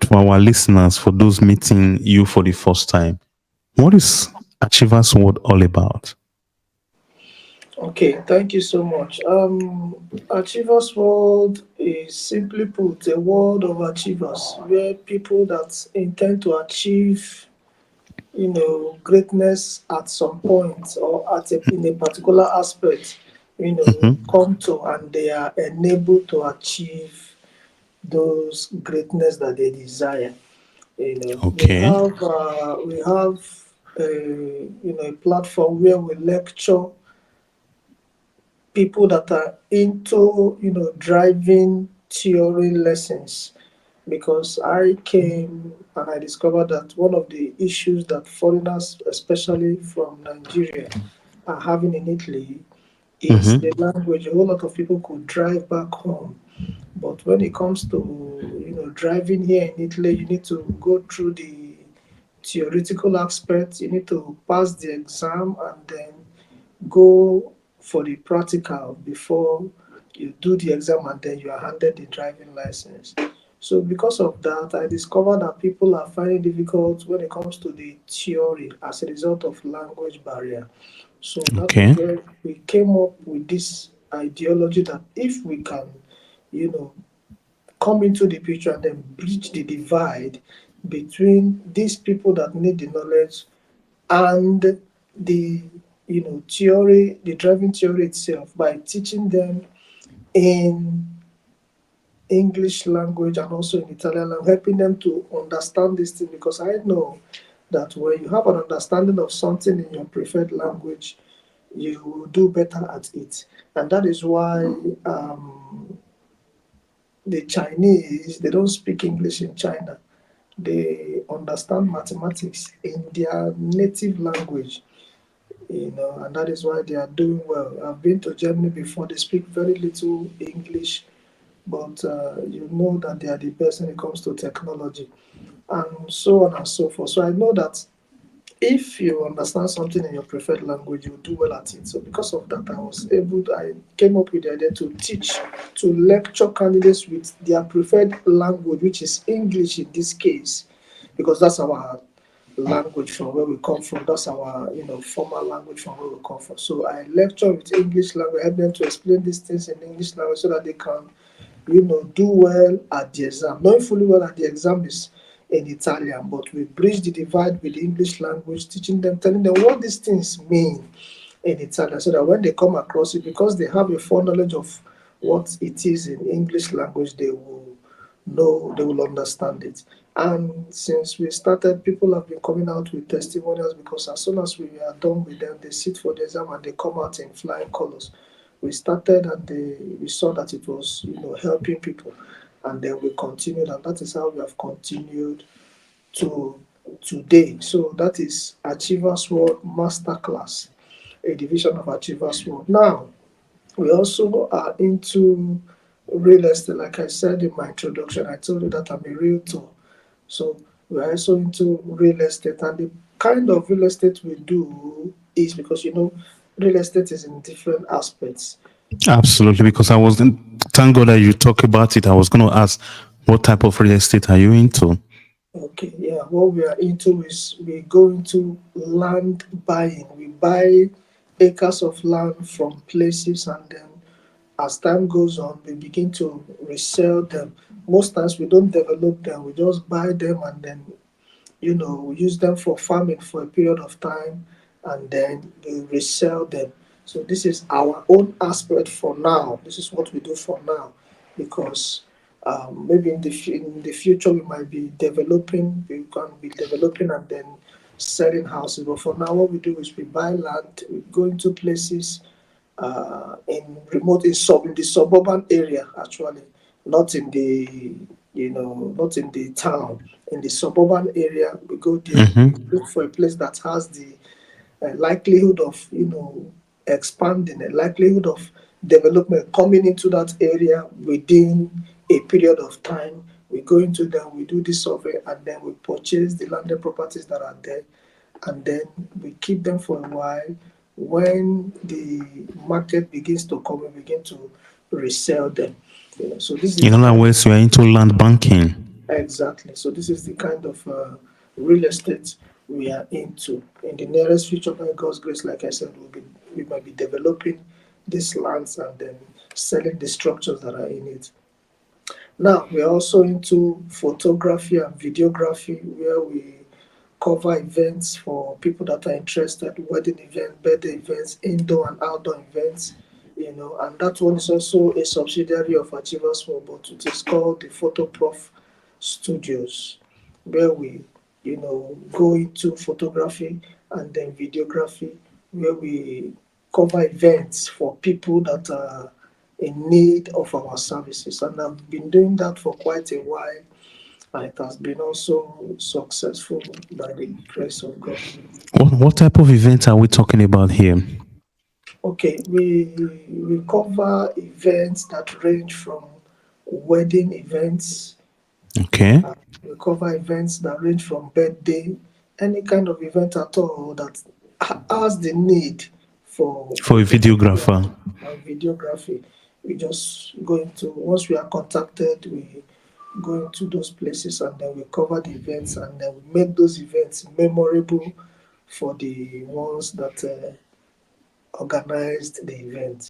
for our listeners, for those meeting you for the first time, what is Achievers World all about? Okay, thank you so much. Achievers World is simply put a world of achievers where people that intend to achieve, greatness at some point or in a particular aspect, Hmm. come to and they are enabled to achieve those greatness that they desire. We Okay. have a platform where we lecture people that are into driving theory lessons, because I came and I discovered that one of the issues that foreigners, especially from Nigeria, are having in Italy is the Hmm. language. A whole lot of people could drive back home, but when it comes to driving here in Italy, you need to go through the theoretical aspect. You need to pass the exam and then go for the practical before you do the exam, and then you are handed the driving license. So because of that, I discovered that people are finding it difficult when it comes to the theory as a result of language barrier. So that was Okay. where we came up with this ideology that if we can, you know, come into the picture and then bridge the divide between these people that need the knowledge and the theory, the driving theory itself, by teaching them in English language and also in Italian language, helping them to understand this thing. Because I know that when you have an understanding of something in your preferred language, you will do better at it. And that is why the Chinese, they don't speak English in China. They understand mathematics in their native language, and that is why they are doing well. I've been to Germany before. They speak very little English, but you know that they are the best when it comes to technology, and so on and so forth. So I know that if you understand something in your preferred language, you do well at it. So because of that, I came up with the idea to teach, to lecture candidates with their preferred language, which is English in this case, because that's our language from where we come from. That's our, formal language from where we come from. So I lecture with English language, help them to explain these things in English language so that they can, do well at the exam. Knowing fully well that the exam is in Italian, but we bridge the divide with the English language, teaching them, telling them what these things mean in Italian, so that when they come across it, because they have a foreknowledge of what it is in English language, they will know, they will understand it. And since we started, people have been coming out with testimonials, because as soon as we are done with them, they sit for the exam and they come out in flying colors. We started and we saw that it was, helping people, and then we continued, and that is how we have continued to today. So that is Achievers World Masterclass, a division of Achievers World. Now, we also are into real estate. Like I said in my introduction, I told you that I'm a realtor. So we're also into real estate, and the kind of real estate we do is, because real estate is in different aspects. Absolutely. Because I wasn't, thank God that you talk about it. I was going to ask, what type of real estate are you into? Okay, yeah. What we are into is we go into land buying. We buy acres of land from places, and then as time goes on, we begin to resell them. Most times we don't develop them, we just buy them and then we use them for farming for a period of time, and then we resell them. So this is our own aspect for now. This is what we do for now, because maybe in the future we might be developing. We can be developing and then selling houses. But for now, what we do is we buy land. We go into places in the suburban area, actually, not in the not in the town. In the suburban area, we go there, we Hmm. look for a place that has the likelihood of expanding, a likelihood of development coming into that area within a period of time. We go into them, we do the survey, and then we purchase the landed properties that are there, and then we keep them for a while. When the market begins to come, we begin to resell them. So this In is other words, you are into land banking. Exactly. So this is the kind of real estate we are into. In the nearest future, by God's grace, like I said, we might be developing these lands and then selling the structures that are in it. Now we are also into photography and videography, where we cover events for people that are interested, wedding events, birthday events, indoor and outdoor events, and that one is also a subsidiary of Achievers Small, but it is called the Photo Prof Studios, where we, go into photography and then videography, where we cover events for people that are in need of our services. And I've been doing that for quite a while, and it has been also successful by the grace of God. What type of event are we talking about here? Okay, we cover events that range from wedding events. Okay. We cover events that range from birthday, any kind of event at all that has the need for For a photography videographer. and videography. We just go into, once we are contacted, we go into those places and then we cover the events and then we make those events memorable for the ones that organized the event.